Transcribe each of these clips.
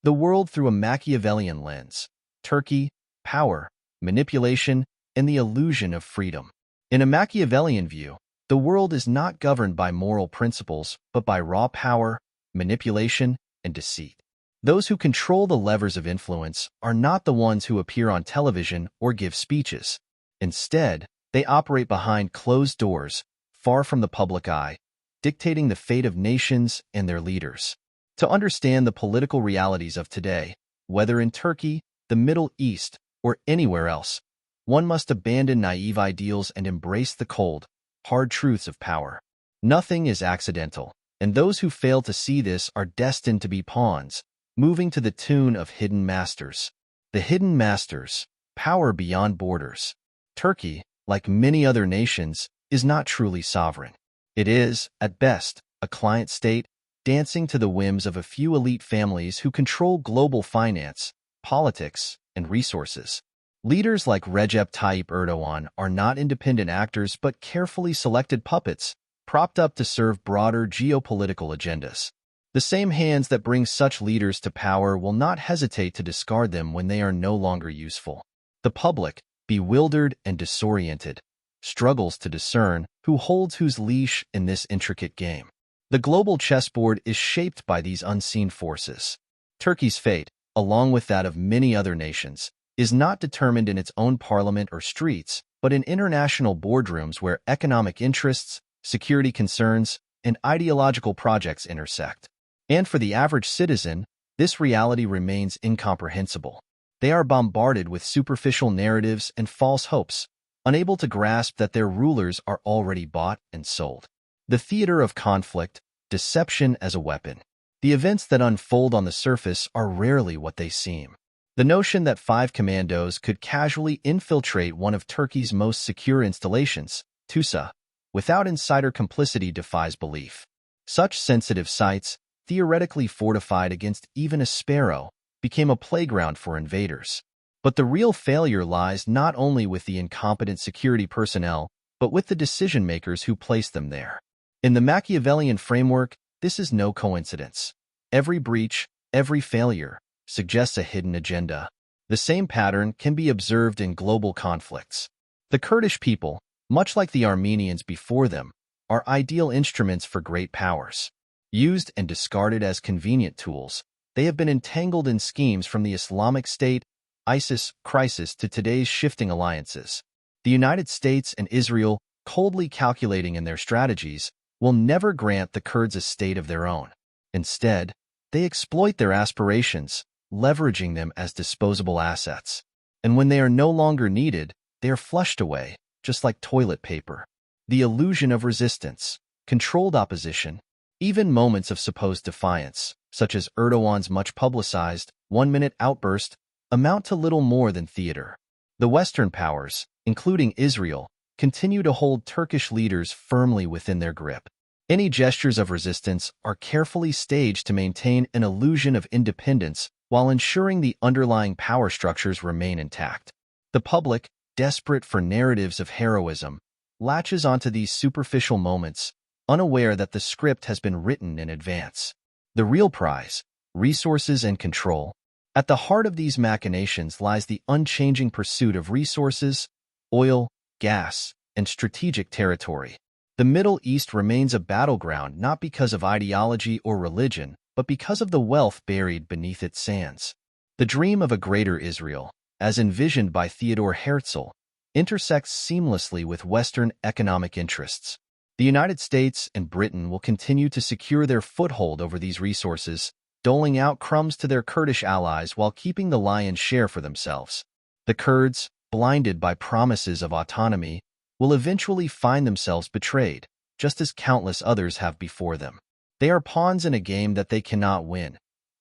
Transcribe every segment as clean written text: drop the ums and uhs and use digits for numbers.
the world through a Machiavellian lens. Turkey, power, manipulation, and the illusion of freedom. In a Machiavellian view, the world is not governed by moral principles, but by raw power, manipulation, and deceit. Those who control the levers of influence are not the ones who appear on television or give speeches. Instead, they operate behind closed doors, far from the public eye, dictating the fate of nations and their leaders. To understand the political realities of today, whether in Turkey, the Middle East, or anywhere else, one must abandon naive ideals and embrace the cold, hard truths of power. Nothing is accidental, and those who fail to see this are destined to be pawns, moving to the tune of hidden masters. The hidden masters, power beyond borders. Turkey, like many other nations, is not truly sovereign. It is, at best, a client state, dancing to the whims of a few elite families who control global finance, politics, and resources. Leaders like Recep Tayyip Erdogan are not independent actors but carefully selected puppets, propped up to serve broader geopolitical agendas. The same hands that bring such leaders to power will not hesitate to discard them when they are no longer useful. The public, bewildered and disoriented, struggles to discern who holds whose leash in this intricate game. The global chessboard is shaped by these unseen forces. Turkey's fate, along with that of many other nations, is not determined in its own parliament or streets, but in international boardrooms where economic interests, security concerns, and ideological projects intersect. And for the average citizen, this reality remains incomprehensible. They are bombarded with superficial narratives and false hopes, unable to grasp that their rulers are already bought and sold. The theater of conflict, deception as a weapon. The events that unfold on the surface are rarely what they seem. The notion that 5 commandos could casually infiltrate one of Turkey's most secure installations, Tusa, without insider complicity defies belief. Such sensitive sites, theoretically fortified against even a sparrow, became a playground for invaders. But the real failure lies not only with the incompetent security personnel, but with the decision-makers who placed them there. In the Machiavellian framework, this is no coincidence. Every breach, every failure, suggests a hidden agenda. The same pattern can be observed in global conflicts. The Kurdish people, much like the Armenians before them, are ideal instruments for great powers. Used and discarded as convenient tools, they have been entangled in schemes from the Islamic State, ISIS crisis to today's shifting alliances. The United States and Israel, coldly calculating in their strategies, will never grant the Kurds a state of their own. Instead, they exploit their aspirations, leveraging them as disposable assets. And when they are no longer needed, they are flushed away, just like toilet paper. The illusion of resistance, controlled opposition, even moments of supposed defiance, such as Erdogan's much-publicized, one-minute outburst, amount to little more than theater. The Western powers, including Israel, continue to hold Turkish leaders firmly within their grip. Any gestures of resistance are carefully staged to maintain an illusion of independence while ensuring the underlying power structures remain intact. The public, desperate for narratives of heroism, latches onto these superficial moments, unaware that the script has been written in advance. The real prize, resources and control. At the heart of these machinations lies the unchanging pursuit of resources, oil, gas, and strategic territory. The Middle East remains a battleground not because of ideology or religion, but because of the wealth buried beneath its sands. The dream of a greater Israel, as envisioned by Theodor Herzl, intersects seamlessly with Western economic interests. The United States and Britain will continue to secure their foothold over these resources, doling out crumbs to their Kurdish allies while keeping the lion's share for themselves. The Kurds, blinded by promises of autonomy, will eventually find themselves betrayed, just as countless others have before them. They are pawns in a game that they cannot win,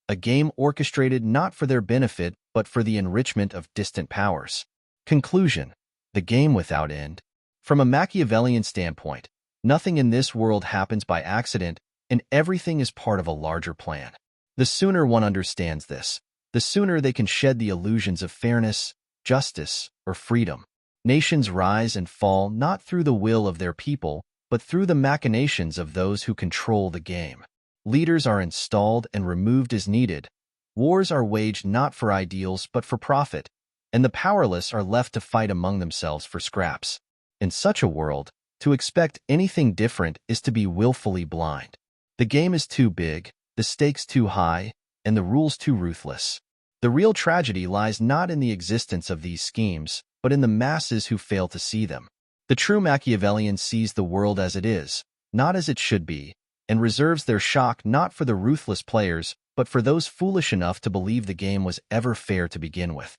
a game orchestrated not for their benefit but for the enrichment of distant powers. Conclusion: the game without end. From a Machiavellian standpoint, nothing in this world happens by accident, and everything is part of a larger plan. The sooner one understands this, the sooner they can shed the illusions of fairness, justice, or freedom. Nations rise and fall not through the will of their people, but through the machinations of those who control the game. Leaders are installed and removed as needed, Wars are waged not for ideals but for profit, and the powerless are left to fight among themselves for scraps. In such a world, to expect anything different is to be willfully blind. The game is too big, the stakes too high, and the rules too ruthless. The real tragedy lies not in the existence of these schemes, but in the masses who fail to see them. The true Machiavellian sees the world as it is, not as it should be, and reserves their shock not for the ruthless players, but for those foolish enough to believe the game was ever fair to begin with.